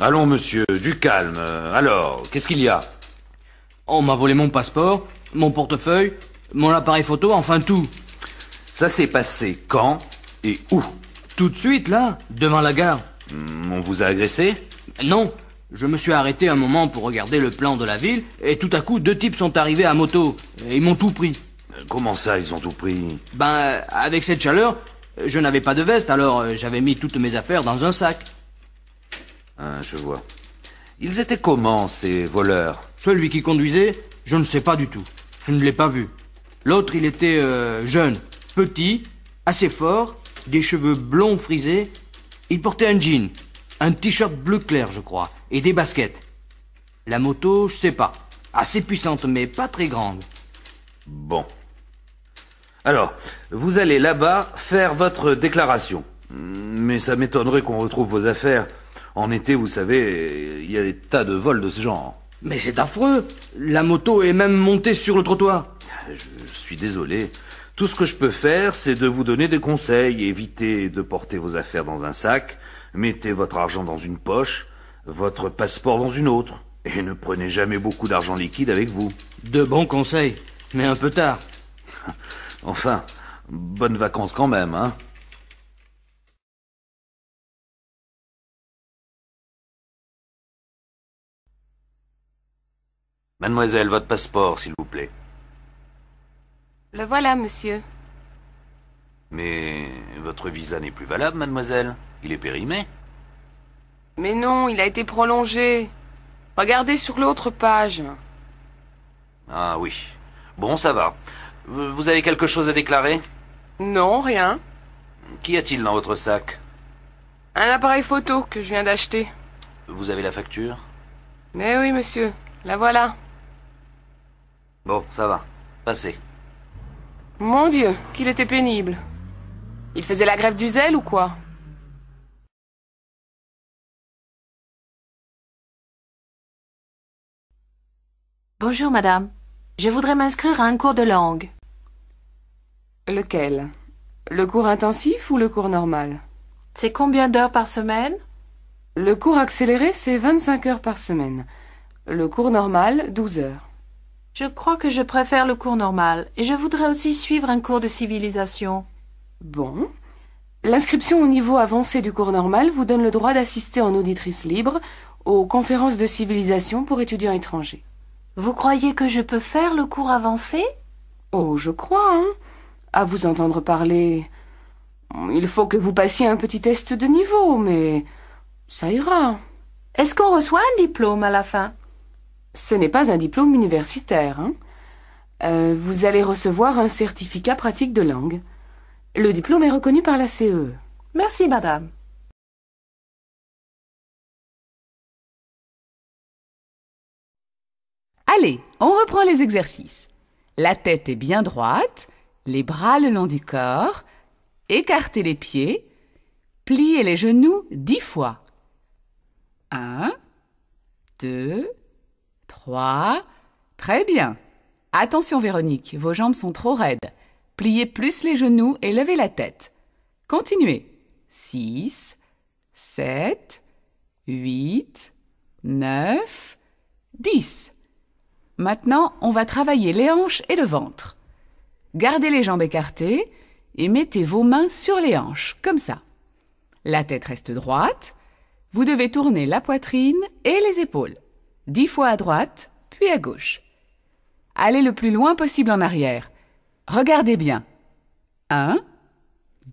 Allons, monsieur, du calme. Alors, qu'est-ce qu'il y a? On m'a volé mon passeport, mon portefeuille, mon appareil photo, enfin tout. Ça s'est passé quand et où? Tout de suite, là, devant la gare. On vous a agressé? Non, je me suis arrêté un moment pour regarder le plan de la ville, et tout à coup, deux types sont arrivés à moto, et ils m'ont tout pris. Comment ça, ils ont tout pris? Avec cette chaleur, je n'avais pas de veste, alors j'avais mis toutes mes affaires dans un sac. Ah, je vois. Ils étaient comment, ces voleurs? Celui qui conduisait, je ne sais pas du tout. Je ne l'ai pas vu. L'autre, il était jeune, petit, assez fort, des cheveux blonds frisés. Il portait un jean, un t-shirt bleu clair, je crois, et des baskets. La moto, je sais pas. Assez puissante, mais pas très grande. Bon. Alors, vous allez là-bas faire votre déclaration. Mais ça m'étonnerait qu'on retrouve vos affaires. En été, vous savez, il y a des tas de vols de ce genre. Mais c'est affreux. La moto est même montée sur le trottoir. Je suis désolé. Tout ce que je peux faire, c'est de vous donner des conseils. Évitez de porter vos affaires dans un sac. Mettez votre argent dans une poche, votre passeport dans une autre. Et ne prenez jamais beaucoup d'argent liquide avec vous. De bons conseils, mais un peu tard. Enfin, bonnes vacances quand même, hein. Mademoiselle, votre passeport, s'il vous plaît. Le voilà, monsieur. Mais votre visa n'est plus valable, mademoiselle. Il est périmé. Mais non, il a été prolongé. Regardez sur l'autre page. Ah oui. Bon, ça va. Vous avez quelque chose à déclarer? Non, rien. Qu'y a-t-il dans votre sac? Un appareil photo que je viens d'acheter. Vous avez la facture? Mais oui, monsieur. La voilà. Bon, ça va. Passez. Mon Dieu, qu'il était pénible. Il faisait la grève du zèle ou quoi? Bonjour, madame. Je voudrais m'inscrire à un cours de langue. Lequel? Le cours intensif ou le cours normal? C'est combien d'heures par semaine? Le cours accéléré, c'est 25 heures par semaine. Le cours normal, 12 heures. Je crois que je préfère le cours normal et je voudrais aussi suivre un cours de civilisation. Bon. L'inscription au niveau avancé du cours normal vous donne le droit d'assister en auditrice libre aux conférences de civilisation pour étudiants étrangers. Vous croyez que je peux faire le cours avancé? Oh, je crois, hein. À vous entendre parler, il faut que vous passiez un petit test de niveau, mais ça ira. Est-ce qu'on reçoit un diplôme à la fin? Ce n'est pas un diplôme universitaire, hein. Vous allez recevoir un certificat pratique de langue. Le diplôme est reconnu par la CE. Merci, madame. Allez, on reprend les exercices. La tête est bien droite, les bras le long du corps, écartez les pieds, pliez les genoux 10 fois. 1, 2, 3, très bien. Attention Véronique, vos jambes sont trop raides. Pliez plus les genoux et levez la tête. Continuez. 6, 7, 8, 9, 10. Maintenant, on va travailler les hanches et le ventre. Gardez les jambes écartées et mettez vos mains sur les hanches, comme ça. La tête reste droite. Vous devez tourner la poitrine et les épaules. 10 fois à droite, puis à gauche. Allez le plus loin possible en arrière. Regardez bien. 1,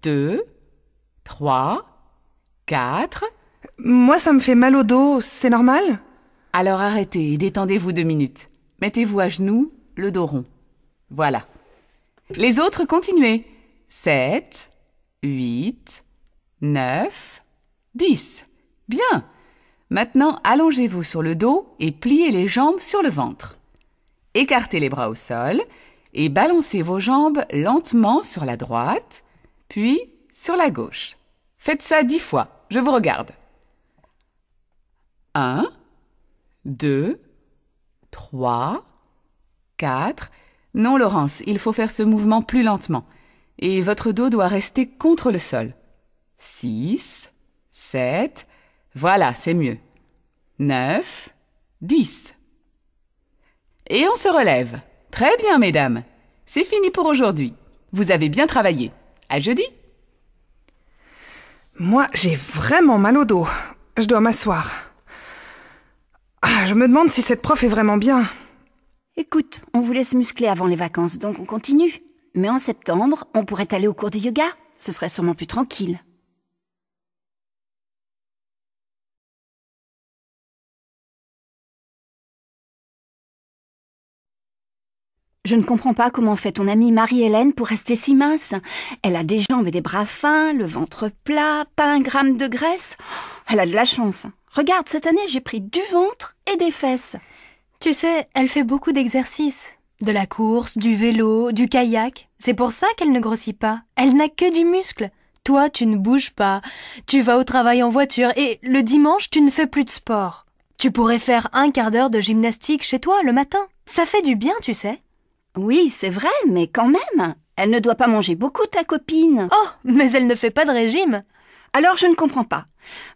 2, 3, 4. Moi, ça me fait mal au dos, c'est normal? Alors arrêtez et détendez-vous 2 minutes. Mettez-vous à genoux, le dos rond. Voilà. Les autres, continuez. 7, 8, 9, 10. Bien. Maintenant, allongez-vous sur le dos et pliez les jambes sur le ventre. Écartez les bras au sol et balancez vos jambes lentement sur la droite, puis sur la gauche. Faites ça 10 fois. Je vous regarde. 1, 2, 3, 4. Non, Laurence, il faut faire ce mouvement plus lentement. Et votre dos doit rester contre le sol. 6, 7. Voilà, c'est mieux. 9, 10. Et on se relève. Très bien, mesdames. C'est fini pour aujourd'hui. Vous avez bien travaillé. À jeudi. Moi, j'ai vraiment mal au dos. Je dois m'asseoir. Je me demande si cette prof est vraiment bien. Écoute, on vous laisse muscler avant les vacances, donc on continue. Mais en septembre, on pourrait aller au cours de yoga. Ce serait sûrement plus tranquille. Je ne comprends pas comment fait ton amie Marie-Hélène pour rester si mince. Elle a des jambes et des bras fins, le ventre plat, pas un gramme de graisse. Elle a de la chance. Regarde, cette année, j'ai pris du ventre et des fesses. Tu sais, elle fait beaucoup d'exercices. De la course, du vélo, du kayak. C'est pour ça qu'elle ne grossit pas. Elle n'a que du muscle. Toi, tu ne bouges pas. Tu vas au travail en voiture et le dimanche, tu ne fais plus de sport. Tu pourrais faire un quart d'heure de gymnastique chez toi le matin. Ça fait du bien, tu sais. Oui, c'est vrai, mais quand même. Elle ne doit pas manger beaucoup, ta copine. Oh, mais elle ne fait pas de régime. Alors je ne comprends pas.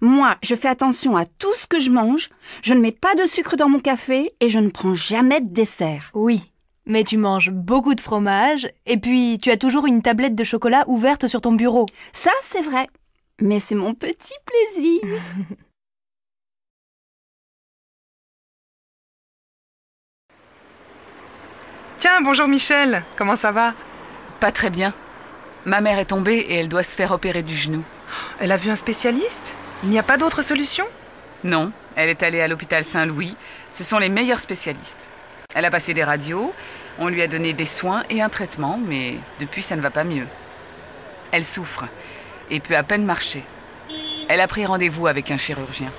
Moi, je fais attention à tout ce que je mange, je ne mets pas de sucre dans mon café et je ne prends jamais de dessert. Oui, mais tu manges beaucoup de fromage et puis tu as toujours une tablette de chocolat ouverte sur ton bureau. Ça, c'est vrai. Mais c'est mon petit plaisir. Tiens, bonjour Michel. Comment ça va? Pas très bien. Ma mère est tombée et elle doit se faire opérer du genou. Elle a vu un spécialiste? Il n'y a pas d'autre solution? Non, elle est allée à l'hôpital Saint-Louis. Ce sont les meilleurs spécialistes. Elle a passé des radios, on lui a donné des soins et un traitement, mais depuis ça ne va pas mieux. Elle souffre et peut à peine marcher. Elle a pris rendez-vous avec un chirurgien.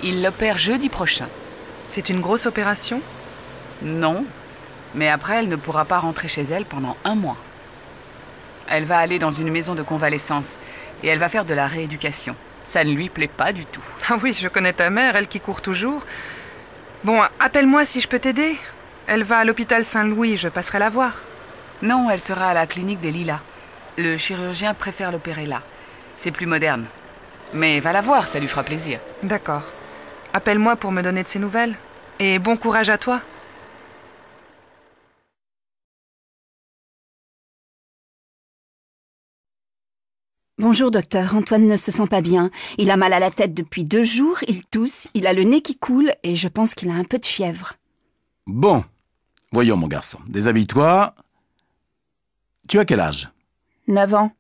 Il l'opère jeudi prochain. C'est une grosse opération? Non, mais après elle ne pourra pas rentrer chez elle pendant 1 mois. Elle va aller dans une maison de convalescence et elle va faire de la rééducation. Ça ne lui plaît pas du tout. Ah oui, je connais ta mère, elle qui court toujours. Bon, appelle-moi si je peux t'aider. Elle va à l'hôpital Saint-Louis, je passerai la voir. Non, elle sera à la clinique des Lilas. Le chirurgien préfère l'opérer là. C'est plus moderne. Mais va la voir, ça lui fera plaisir. D'accord. Appelle-moi pour me donner de ses nouvelles. Et bon courage à toi. Bonjour docteur, Antoine ne se sent pas bien. Il a mal à la tête depuis 2 jours, il tousse, il a le nez qui coule et je pense qu'il a un peu de fièvre. Bon, voyons mon garçon, déshabille-toi. Tu as quel âge? 9 ans.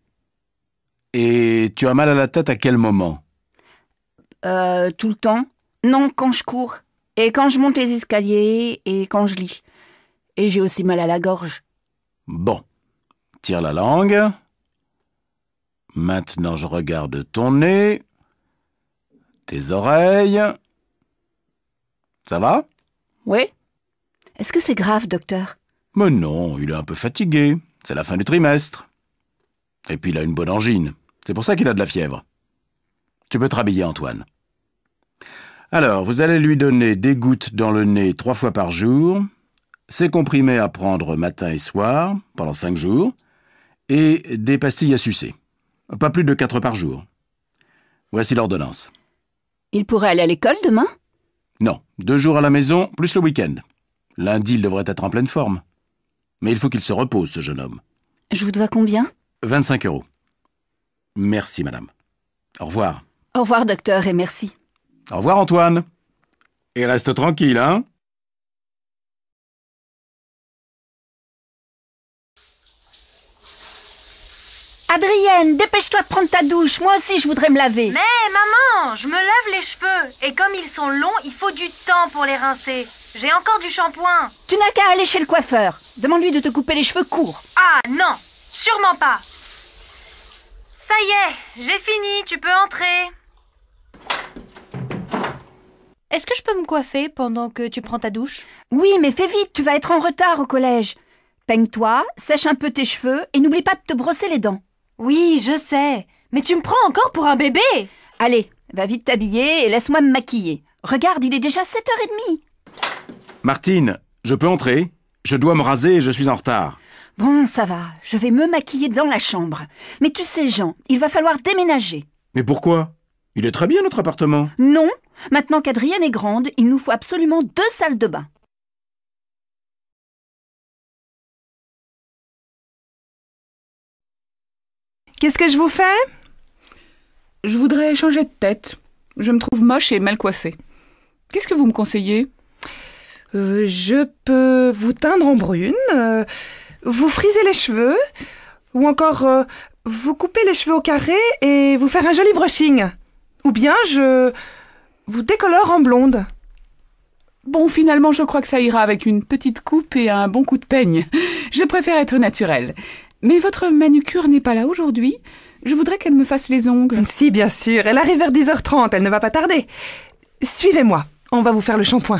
Et tu as mal à la tête à quel moment? Tout le temps. Non, quand je cours. Et quand je monte les escaliers et quand je lis. Et j'ai aussi mal à la gorge. Bon, tire la langue. Maintenant, je regarde ton nez, tes oreilles. Ça va? Oui. Est-ce que c'est grave, docteur? Mais non, il est un peu fatigué. C'est la fin du trimestre. Et puis il a une bonne angine. C'est pour ça qu'il a de la fièvre. Tu peux te rhabiller, Antoine. Alors, vous allez lui donner des gouttes dans le nez 3 fois par jour, ces comprimés à prendre matin et soir, pendant 5 jours, et des pastilles à sucer. Pas plus de 4 par jour. Voici l'ordonnance. Il pourrait aller à l'école demain? Non, 2 jours à la maison, plus le week-end. Lundi, il devrait être en pleine forme. Mais il faut qu'il se repose, ce jeune homme. Je vous dois combien? 25 €. Merci, madame. Au revoir. Au revoir, docteur, et merci. Au revoir, Antoine. Et reste tranquille, hein? Adrienne, dépêche-toi de prendre ta douche. Moi aussi, je voudrais me laver. Mais maman, je me lave les cheveux. Et comme ils sont longs, il faut du temps pour les rincer. J'ai encore du shampoing. Tu n'as qu'à aller chez le coiffeur. Demande-lui de te couper les cheveux courts. Ah non, sûrement pas. Ça y est, j'ai fini, tu peux entrer. Est-ce que je peux me coiffer pendant que tu prends ta douche? Oui, mais fais vite, tu vas être en retard au collège. Peigne-toi, sèche un peu tes cheveux et n'oublie pas de te brosser les dents. Oui, je sais. Mais tu me prends encore pour un bébé? Allez, va vite t'habiller et laisse-moi me maquiller. Regarde, il est déjà 7h30. Martine, je peux entrer? Je dois me raser et je suis en retard. Bon, ça va, je vais me maquiller dans la chambre. Mais tu sais, Jean, il va falloir déménager. Mais pourquoi? Il est très bien, notre appartement. Non, Maintenant qu'Adrienne est grande, il nous faut absolument 2 salles de bain. Qu'est-ce que je vous fais? Je voudrais changer de tête. Je me trouve moche et mal coiffée. Qu'est-ce que vous me conseillez? Je peux vous teindre en brune, vous friser les cheveux, ou encore vous couper les cheveux au carré et vous faire un joli brushing. Ou bien je vous décolore en blonde. Bon, finalement, je crois que ça ira avec une petite coupe et un bon coup de peigne. Je préfère être naturelle. Mais votre manucure n'est pas là aujourd'hui. Je voudrais qu'elle me fasse les ongles. Si, bien sûr. Elle arrive vers 10h30. Elle ne va pas tarder. Suivez-moi. On va vous faire le shampoing.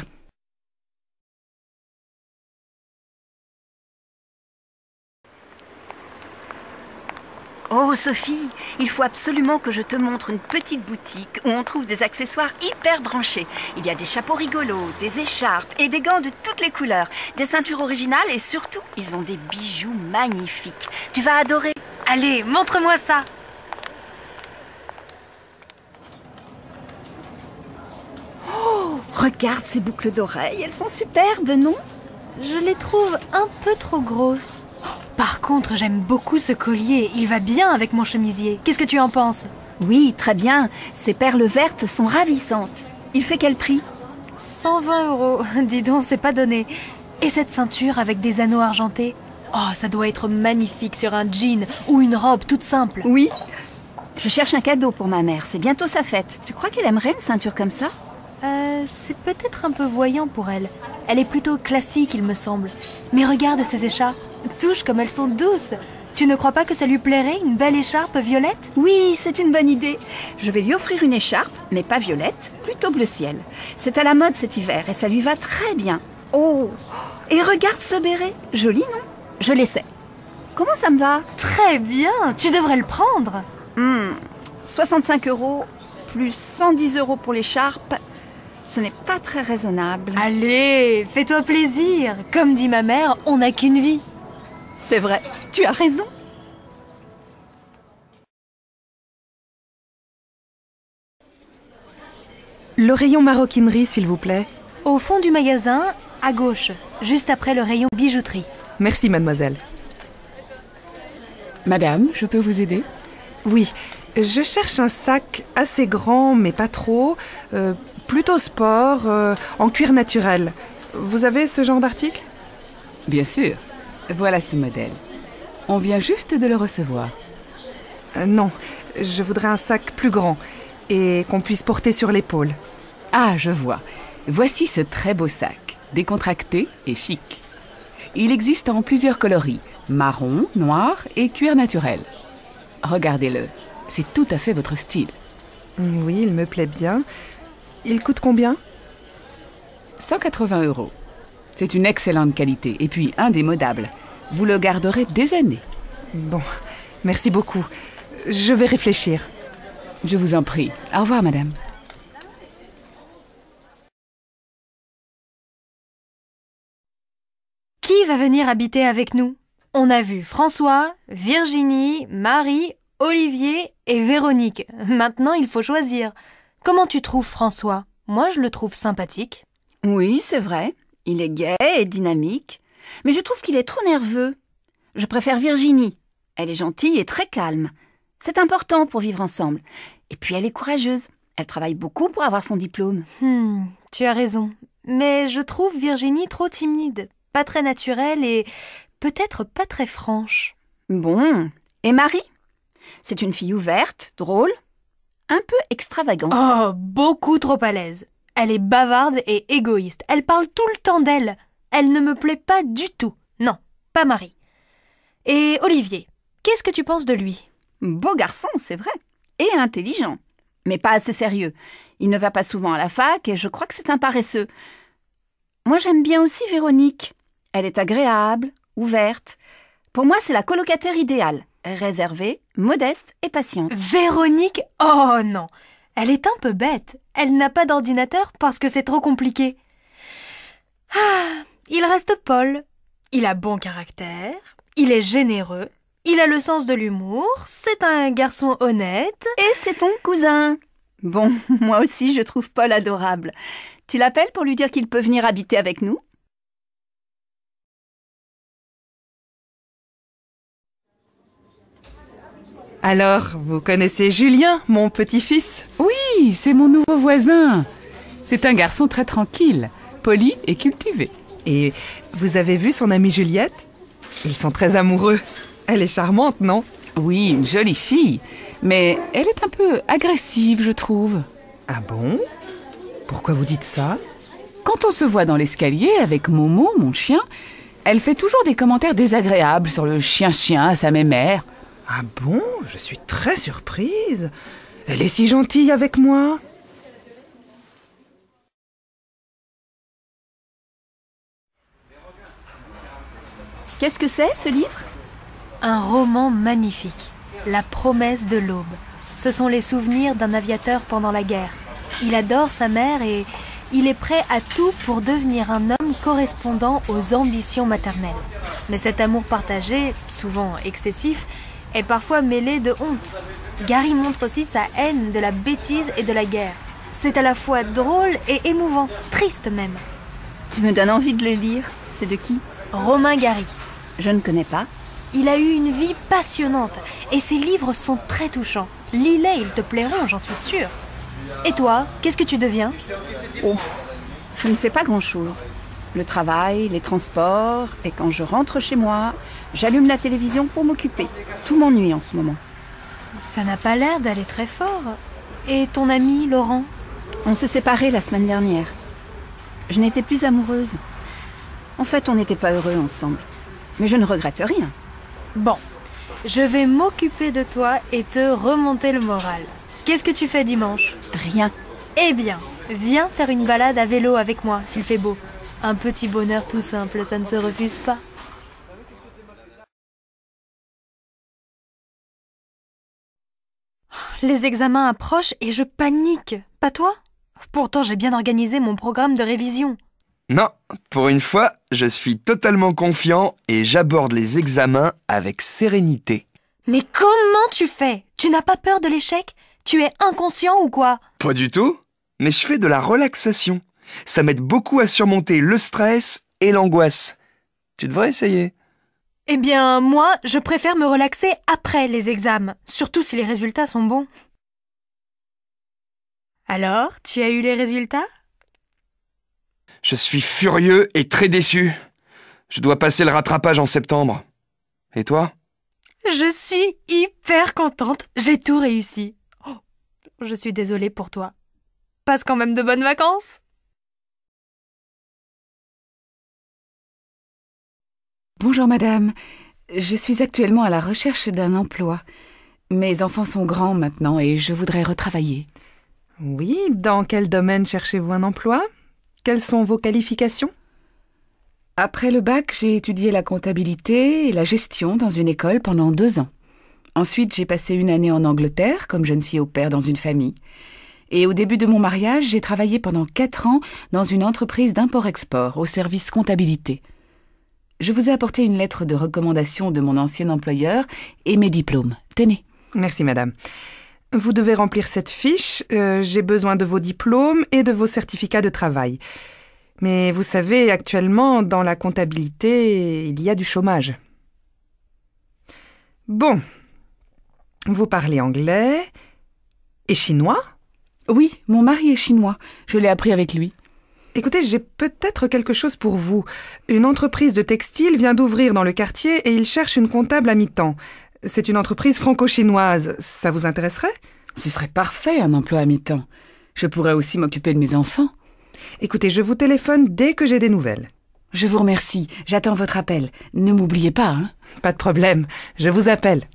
Oh Sophie, il faut absolument que je te montre une petite boutique où on trouve des accessoires hyper branchés. Il y a des chapeaux rigolos, des écharpes et des gants de toutes les couleurs, des ceintures originales et surtout, ils ont des bijoux magnifiques. Tu vas adorer. Allez, montre-moi ça. Oh, regarde ces boucles d'oreilles, elles sont superbes, non? Je les trouve un peu trop grosses. Par contre, j'aime beaucoup ce collier. Il va bien avec mon chemisier. Qu'est-ce que tu en penses? Oui, très bien. Ces perles vertes sont ravissantes. Il fait quel prix? 120 €. Dis donc, c'est pas donné. Et cette ceinture avec des anneaux argentés? Oh, ça doit être magnifique sur un jean ou une robe toute simple. Oui. Je cherche un cadeau pour ma mère. C'est bientôt sa fête. Tu crois qu'elle aimerait une ceinture comme ça? C'est peut-être un peu voyant pour elle. Elle est plutôt classique, il me semble. Mais regarde ces écharpes. Touche comme elles sont douces. Tu ne crois pas que ça lui plairait, une belle écharpe violette? Oui, c'est une bonne idée. Je vais lui offrir une écharpe, mais pas violette, plutôt bleu ciel. C'est à la mode cet hiver et ça lui va très bien. Oh, et regarde ce béret. Joli, non? Je l'essaie. Comment ça me va? Très bien, tu devrais le prendre. 65 € plus 110 € pour l'écharpe. Ce n'est pas très raisonnable. Allez, fais-toi plaisir. Comme dit ma mère, on n'a qu'une vie. C'est vrai, tu as raison. Le rayon maroquinerie, s'il vous plaît. Au fond du magasin, à gauche, juste après le rayon bijouterie. Merci, mademoiselle. Madame, je peux vous aider? Oui, je cherche un sac assez grand, mais pas trop, plutôt sport, en cuir naturel. Vous avez ce genre d'article? Bien sûr. Voilà ce modèle. On vient juste de le recevoir. Non, je voudrais un sac plus grand et qu'on puisse porter sur l'épaule. Ah, je vois. Voici ce très beau sac, décontracté et chic. Il existe en plusieurs coloris, marron, noir et cuir naturel. Regardez-le, c'est tout à fait votre style. Oui, il me plaît bien. Il coûte combien? 180 €. C'est une excellente qualité et puis indémodable. Vous le garderez des années. Bon, merci beaucoup. Je vais réfléchir. Je vous en prie. Au revoir, madame. Qui va venir habiter avec nous? On a vu François, Virginie, Marie, Olivier et Véronique. Maintenant, il faut choisir. Comment tu trouves François? Moi, je le trouve sympathique. Oui, c'est vrai. Il est gai et dynamique. Mais je trouve qu'il est trop nerveux. Je préfère Virginie. Elle est gentille et très calme. C'est important pour vivre ensemble. Et puis elle est courageuse. Elle travaille beaucoup pour avoir son diplôme. Tu as raison. Mais je trouve Virginie trop timide, pas très naturelle et peut-être pas très franche. Bon. Et Marie? C'est une fille ouverte, drôle, un peu extravagante. Oh, beaucoup trop à l'aise. Elle est bavarde et égoïste. Elle parle tout le temps d'elle. Elle ne me plaît pas du tout. Non, pas Marie. Et Olivier, qu'est-ce que tu penses de lui? Beau garçon, c'est vrai. Et intelligent. Mais pas assez sérieux. Il ne va pas souvent à la fac et je crois que c'est un paresseux. Moi, j'aime bien aussi Véronique. Elle est agréable, ouverte. Pour moi, c'est la colocataire idéale. Réservée, modeste et patiente. Véronique? Oh non! Elle est un peu bête. Elle n'a pas d'ordinateur parce que c'est trop compliqué. Ah, il reste Paul. Il a bon caractère, il est généreux, il a le sens de l'humour, c'est un garçon honnête. Et c'est ton cousin. Bon, moi aussi, je trouve Paul adorable. Tu l'appelles pour lui dire qu'il peut venir habiter avec nous? Alors, vous connaissez Julien, mon petit-fils? Oui, c'est mon nouveau voisin. C'est un garçon très tranquille, poli et cultivé. Et vous avez vu son amie Juliette? Ils sont très amoureux. Elle est charmante, non? Oui, une jolie fille, mais elle est un peu agressive, je trouve. Ah bon? Pourquoi vous dites ça? Quand on se voit dans l'escalier avec Momo, mon chien, elle fait toujours des commentaires désagréables sur le chien-chien à sa mémère. Ah bon? Je suis très surprise. Elle est si gentille avec moi. Qu'est-ce que c'est, ce livre? Un roman magnifique, La promesse de l'aube. Ce sont les souvenirs d'un aviateur pendant la guerre. Il adore sa mère et il est prêt à tout pour devenir un homme correspondant aux ambitions maternelles. Mais cet amour partagé, souvent excessif, est parfois mêlé de honte. Gary montre aussi sa haine de la bêtise et de la guerre. C'est à la fois drôle et émouvant, triste même. Tu me donnes envie de le lire. C'est de qui? Romain Gary. Je ne connais pas. Il a eu une vie passionnante et ses livres sont très touchants. Lis-les, ils te plairont, j'en suis sûre. Et toi, qu'est-ce que tu deviens? Oh, je ne fais pas grand-chose. Le travail, les transports, et quand je rentre chez moi, j'allume la télévision pour m'occuper. Tout m'ennuie en ce moment. Ça n'a pas l'air d'aller très fort. Et ton ami, Laurent? On s'est séparés la semaine dernière. Je n'étais plus amoureuse. En fait, on n'était pas heureux ensemble. Mais je ne regrette rien. Bon, je vais m'occuper de toi et te remonter le moral. Qu'est-ce que tu fais dimanche? Rien. Eh bien, viens faire une balade à vélo avec moi, s'il fait beau. Un petit bonheur tout simple, ça ne se refuse pas. Les examens approchent et je panique. Pas toi? Pourtant, j'ai bien organisé mon programme de révision. Non, pour une fois, je suis totalement confiant et j'aborde les examens avec sérénité. Mais comment tu fais? Tu n'as pas peur de l'échec? Tu es inconscient ou quoi? Pas du tout, mais je fais de la relaxation. Ça m'aide beaucoup à surmonter le stress et l'angoisse. Tu devrais essayer. Eh bien, moi, je préfère me relaxer après les examens, surtout si les résultats sont bons. Alors, tu as eu les résultats? Je suis furieux et très déçu. Je dois passer le rattrapage en septembre. Et toi? Je suis hyper contente. J'ai tout réussi. Oh, je suis désolée pour toi. Passe quand même de bonnes vacances. Bonjour madame, je suis actuellement à la recherche d'un emploi. Mes enfants sont grands maintenant et je voudrais retravailler. Oui, dans quel domaine cherchez-vous un emploi? Quelles sont vos qualifications? Après le bac, j'ai étudié la comptabilité et la gestion dans une école pendant 2 ans. Ensuite, j'ai passé 1 année en Angleterre comme jeune fille au pair dans une famille. Et au début de mon mariage, j'ai travaillé pendant 4 ans dans une entreprise d'import-export au service comptabilité. Je vous ai apporté une lettre de recommandation de mon ancien employeur et mes diplômes. Tenez. Merci, madame. Vous devez remplir cette fiche. J'ai besoin de vos diplômes et de vos certificats de travail. Mais vous savez, actuellement, dans la comptabilité, il y a du chômage. Bon. Vous parlez anglais et chinois? Oui, mon mari est chinois. Je l'ai appris avec lui. Écoutez, j'ai peut-être quelque chose pour vous. Une entreprise de textile vient d'ouvrir dans le quartier et il cherche une comptable à mi-temps. C'est une entreprise franco-chinoise. Ça vous intéresserait? Ce serait parfait, un emploi à mi-temps. Je pourrais aussi m'occuper de mes enfants. Écoutez, je vous téléphone dès que j'ai des nouvelles. Je vous remercie. J'attends votre appel. Ne m'oubliez pas, hein? Pas de problème. Je vous appelle.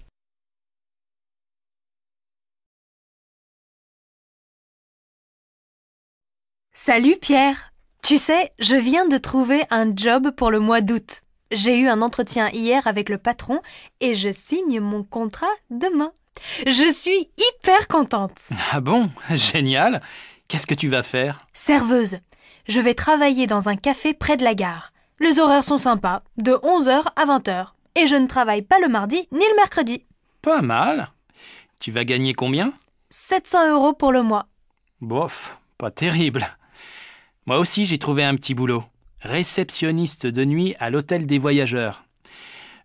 Salut Pierre. Tu sais, je viens de trouver un job pour le mois d'août. J'ai eu un entretien hier avec le patron et je signe mon contrat demain. Je suis hyper contente. Ah bon? Génial. Qu'est-ce que tu vas faire? Serveuse. Je vais travailler dans un café près de la gare. Les horaires sont sympas, de 11h à 20h. Et je ne travaille pas le mardi ni le mercredi. Pas mal. Tu vas gagner combien? 700 € pour le mois. Bof, pas terrible. Moi aussi, j'ai trouvé un petit boulot. Réceptionniste de nuit à l'hôtel des voyageurs.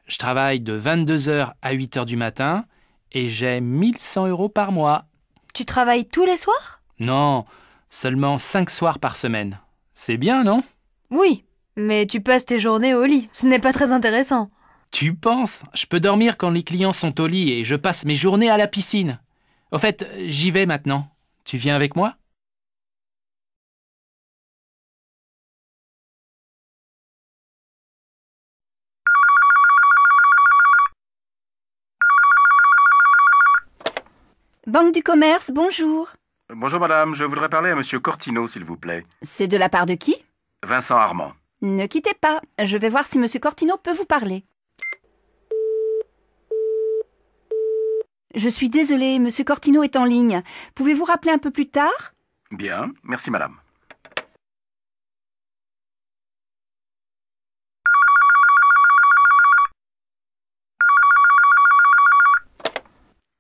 Je travaille de 22h à 8h du matin et j'ai 1100 € par mois. Tu travailles tous les soirs? Non, seulement 5 soirs par semaine. C'est bien, non? Oui, mais tu passes tes journées au lit. Ce n'est pas très intéressant. Tu penses? Je peux dormir quand les clients sont au lit et je passe mes journées à la piscine. Au fait, j'y vais maintenant. Tu viens avec moi? Banque du commerce, bonjour. Bonjour madame, je voudrais parler à monsieur Cortino, s'il vous plaît. C'est de la part de qui? Vincent Armand. Ne quittez pas, je vais voir si monsieur Cortino peut vous parler. Je suis désolée, monsieur Cortino est en ligne. Pouvez-vous rappeler un peu plus tard? Bien, merci madame.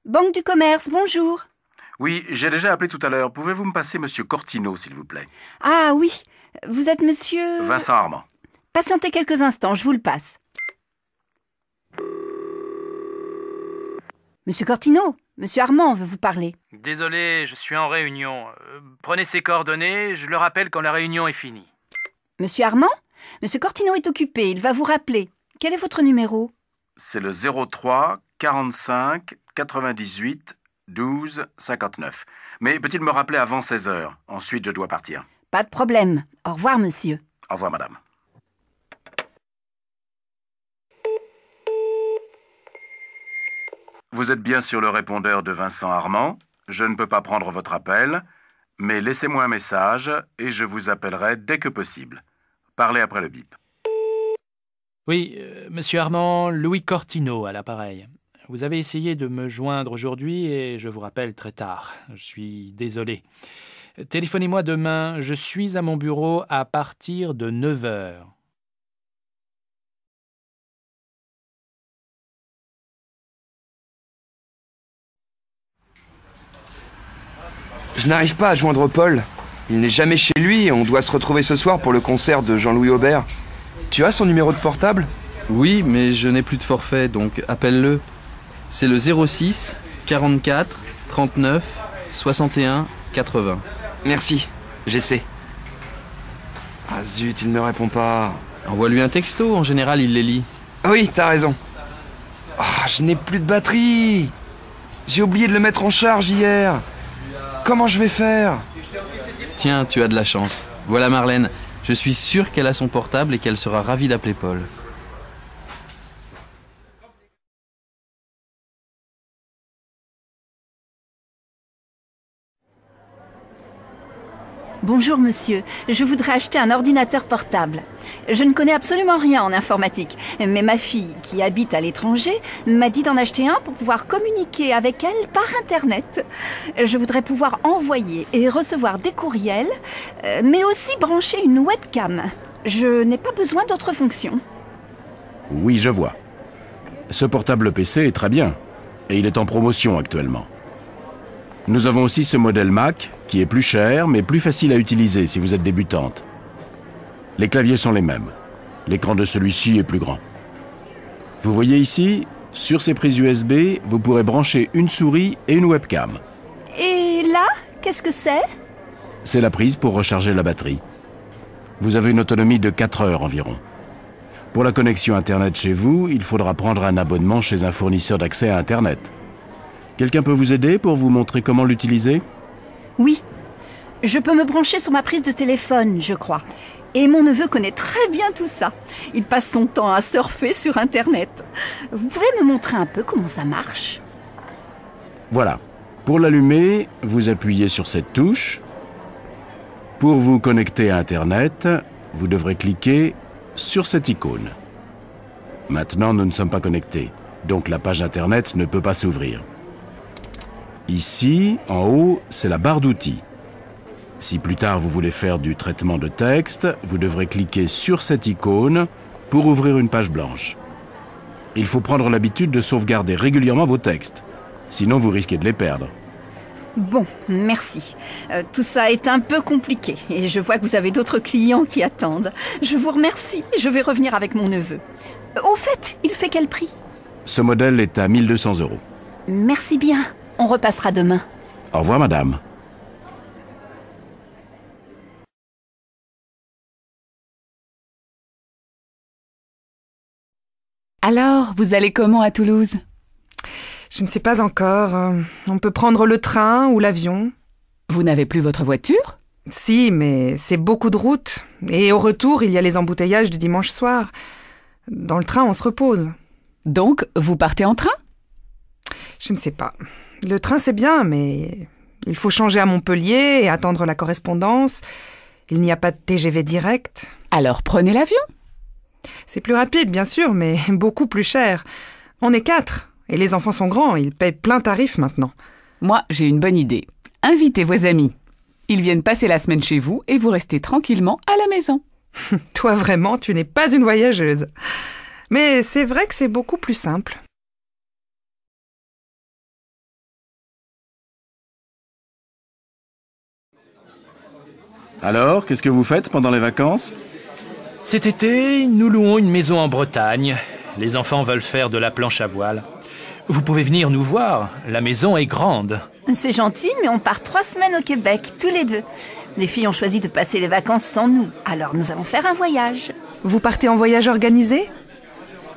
Banque du commerce, bonjour. Oui, j'ai déjà appelé tout à l'heure. Pouvez-vous me passer monsieur Cortino, s'il vous plaît? Ah oui, vous êtes monsieur... Vincent Armand. Patientez quelques instants, je vous le passe. Monsieur Cortino, monsieur Armand veut vous parler. Désolé, je suis en réunion. Prenez ses coordonnées, je le rappelle quand la réunion est finie. Monsieur Armand? Monsieur Cortino est occupé, il va vous rappeler. Quel est votre numéro? C'est le 03 45 98 12 59. Mais peut-il me rappeler avant 16h? Ensuite, je dois partir. Pas de problème. Au revoir, monsieur. Au revoir, madame. Vous êtes bien sur le répondeur de Vincent Armand. Je ne peux pas prendre votre appel, mais laissez-moi un message et je vous appellerai dès que possible. Parlez après le bip. Oui, monsieur Armand, Louis Cortino à l'appareil. Vous avez essayé de me joindre aujourd'hui et je vous rappelle très tard. Je suis désolé. Téléphonez-moi demain, je suis à mon bureau à partir de 9h. Je n'arrive pas à joindre Paul. Il n'est jamais chez lui et on doit se retrouver ce soir pour le concert de Jean-Louis Aubert. Tu as son numéro de portable? Oui, mais je n'ai plus de forfait, donc appelle-le. C'est le 06 44 39 61 80. Merci, j'essaie. Ah zut, il ne répond pas. Envoie-lui un texto, en général il les lit. Oui, t'as raison. Ah, je n'ai plus de batterie. J'ai oublié de le mettre en charge hier. Comment je vais faire? Tiens, tu as de la chance. Voilà Marlène, je suis sûr qu'elle a son portable et qu'elle sera ravie d'appeler Paul. Bonjour monsieur, je voudrais acheter un ordinateur portable. Je ne connais absolument rien en informatique, mais ma fille, qui habite à l'étranger, m'a dit d'en acheter un pour pouvoir communiquer avec elle par Internet. Je voudrais pouvoir envoyer et recevoir des courriels, mais aussi brancher une webcam. Je n'ai pas besoin d'autres fonctions. Oui, je vois. Ce portable PC est très bien, et il est en promotion actuellement. Nous avons aussi ce modèle Mac, qui est plus cher, mais plus facile à utiliser si vous êtes débutante. Les claviers sont les mêmes. L'écran de celui-ci est plus grand. Vous voyez ici, sur ces prises USB, vous pourrez brancher une souris et une webcam. Et là, qu'est-ce que c'est? C'est la prise pour recharger la batterie. Vous avez une autonomie de 4 heures environ. Pour la connexion Internet chez vous, il faudra prendre un abonnement chez un fournisseur d'accès à Internet. Quelqu'un peut vous aider pour vous montrer comment l'utiliser? Oui. Je peux me brancher sur ma prise de téléphone, je crois. Et mon neveu connaît très bien tout ça. Il passe son temps à surfer sur Internet. Vous pouvez me montrer un peu comment ça marche? Voilà. Pour l'allumer, vous appuyez sur cette touche. Pour vous connecter à Internet, vous devrez cliquer sur cette icône. Maintenant, nous ne sommes pas connectés, donc la page Internet ne peut pas s'ouvrir. Ici, en haut, c'est la barre d'outils. Si plus tard vous voulez faire du traitement de texte, vous devrez cliquer sur cette icône pour ouvrir une page blanche. Il faut prendre l'habitude de sauvegarder régulièrement vos textes, sinon vous risquez de les perdre. Bon, merci. Tout ça est un peu compliqué et je vois que vous avez d'autres clients qui attendent. Je vous remercie. Je vais revenir avec mon neveu. Au fait, il fait quel prix? Ce modèle est à 1 200 €. Merci bien. On repassera demain. Au revoir, madame. Alors, vous allez comment à Toulouse? Je ne sais pas encore. On peut prendre le train ou l'avion. Vous n'avez plus votre voiture? Si, mais c'est beaucoup de route. Et au retour, il y a les embouteillages du dimanche soir. Dans le train, on se repose. Donc, vous partez en train? Je ne sais pas. Le train, c'est bien, mais il faut changer à Montpellier et attendre la correspondance. Il n'y a pas de TGV direct. Alors, prenez l'avion. C'est plus rapide, bien sûr, mais beaucoup plus cher. On est 4. Et les enfants sont grands, ils payent plein tarif maintenant. Moi, j'ai une bonne idée. Invitez vos amis. Ils viennent passer la semaine chez vous et vous restez tranquillement à la maison. Toi, vraiment, tu n'es pas une voyageuse. Mais c'est vrai que c'est beaucoup plus simple. Alors, qu'est-ce que vous faites pendant les vacances? Cet été, nous louons une maison en Bretagne. Les enfants veulent faire de la planche à voile. Vous pouvez venir nous voir, la maison est grande. C'est gentil, mais on part 3 semaines au Québec, tous les deux. Les filles ont choisi de passer les vacances sans nous, alors nous allons faire un voyage. Vous partez en voyage organisé?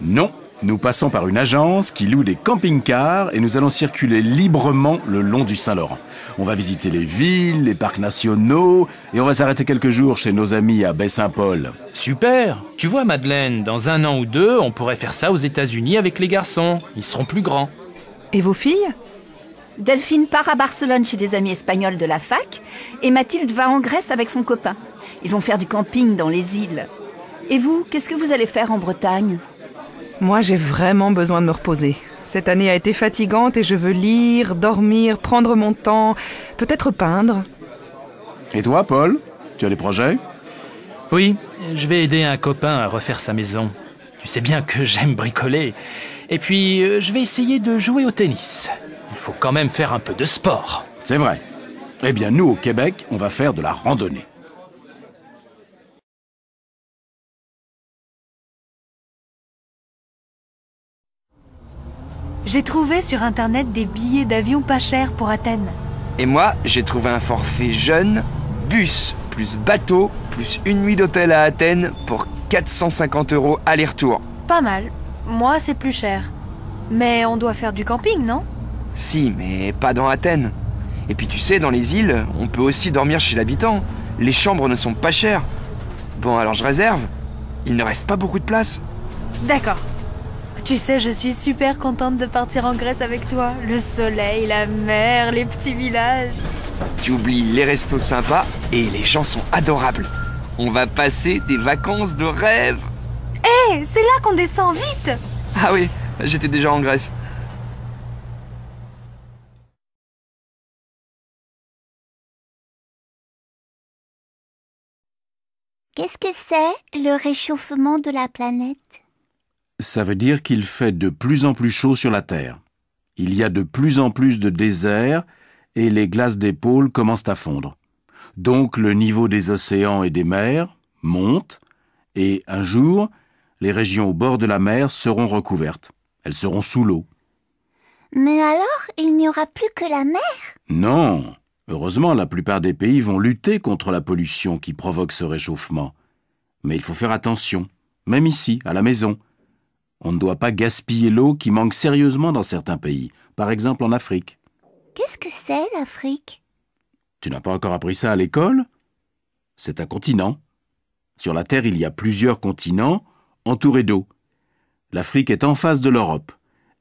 Non, nous passons par une agence qui loue des camping-cars et nous allons circuler librement le long du Saint-Laurent. On va visiter les villes, les parcs nationaux et on va s'arrêter quelques jours chez nos amis à Baie-Saint-Paul. Super! Tu vois, Madeleine, dans 1 an ou 2, on pourrait faire ça aux États-Unis avec les garçons. Ils seront plus grands. Et vos filles? Delphine part à Barcelone chez des amis espagnols de la fac et Mathilde va en Grèce avec son copain. Ils vont faire du camping dans les îles. Et vous, qu'est-ce que vous allez faire en Bretagne? Moi, j'ai vraiment besoin de me reposer. Cette année a été fatigante et je veux lire, dormir, prendre mon temps, peut-être peindre. Et toi, Paul? Tu as des projets? Oui, je vais aider un copain à refaire sa maison. Tu sais bien que j'aime bricoler. Et puis, je vais essayer de jouer au tennis. Il faut quand même faire un peu de sport. C'est vrai. Eh bien, nous, au Québec, on va faire de la randonnée. J'ai trouvé sur Internet des billets d'avion pas chers pour Athènes. Et moi, j'ai trouvé un forfait jeune, bus, plus bateau, plus une nuit d'hôtel à Athènes pour 450 € aller-retour. Pas mal. Moi, c'est plus cher. Mais on doit faire du camping, non? Si, mais pas dans Athènes. Et puis tu sais, dans les îles, on peut aussi dormir chez l'habitant. Les chambres ne sont pas chères. Bon, alors je réserve. Il ne reste pas beaucoup de place. D'accord. Tu sais, je suis super contente de partir en Grèce avec toi. Le soleil, la mer, les petits villages. Tu oublies les restos sympas et les gens sont adorables. On va passer des vacances de rêve. Hé, c'est là qu'on descend, vite! Ah oui, j'étais déjà en Grèce. Qu'est-ce que c'est, le réchauffement de la planète? Ça veut dire qu'il fait de plus en plus chaud sur la Terre. Il y a de plus en plus de déserts et les glaces des pôles commencent à fondre. Donc le niveau des océans et des mers monte et un jour, les régions au bord de la mer seront recouvertes. Elles seront sous l'eau. Mais alors, il n'y aura plus que la mer? Non. Heureusement, la plupart des pays vont lutter contre la pollution qui provoque ce réchauffement. Mais il faut faire attention, même ici, à la maison. On ne doit pas gaspiller l'eau qui manque sérieusement dans certains pays, par exemple en Afrique. Qu'est-ce que c'est, l'Afrique? Tu n'as pas encore appris ça à l'école? C'est un continent. Sur la Terre, il y a plusieurs continents entourés d'eau. L'Afrique est en face de l'Europe.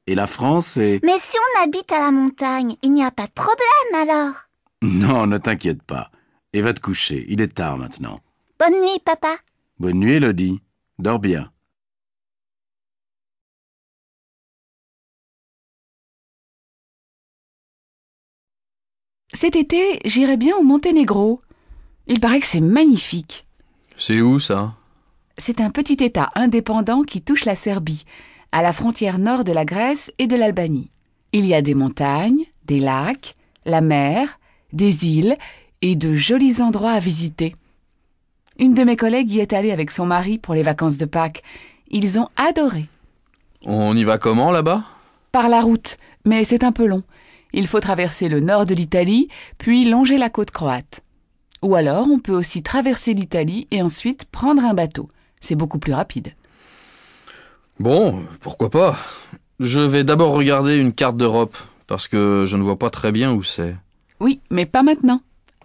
Et la France est... Mais si on habite à la montagne, il n'y a pas de problème alors? Non, ne t'inquiète pas. Et va te coucher, il est tard maintenant. Bonne nuit, papa. Bonne nuit, Elodie. Dors bien. Cet été, j'irai bien au Monténégro. Il paraît que c'est magnifique. C'est où, ça? C'est un petit État indépendant qui touche la Serbie, à la frontière nord de la Grèce et de l'Albanie. Il y a des montagnes, des lacs, la mer, des îles et de jolis endroits à visiter. Une de mes collègues y est allée avec son mari pour les vacances de Pâques. Ils ont adoré. On y va comment là-bas? Par la route, mais c'est un peu long. Il faut traverser le nord de l'Italie, puis longer la côte croate. Ou alors, on peut aussi traverser l'Italie et ensuite prendre un bateau. C'est beaucoup plus rapide. Bon, pourquoi pas. Je vais d'abord regarder une carte d'Europe, parce que je ne vois pas très bien où c'est. Oui, mais pas maintenant.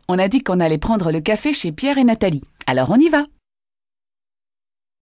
On a dit qu'on allait prendre le café chez Pierre et Nathalie. Alors on y va.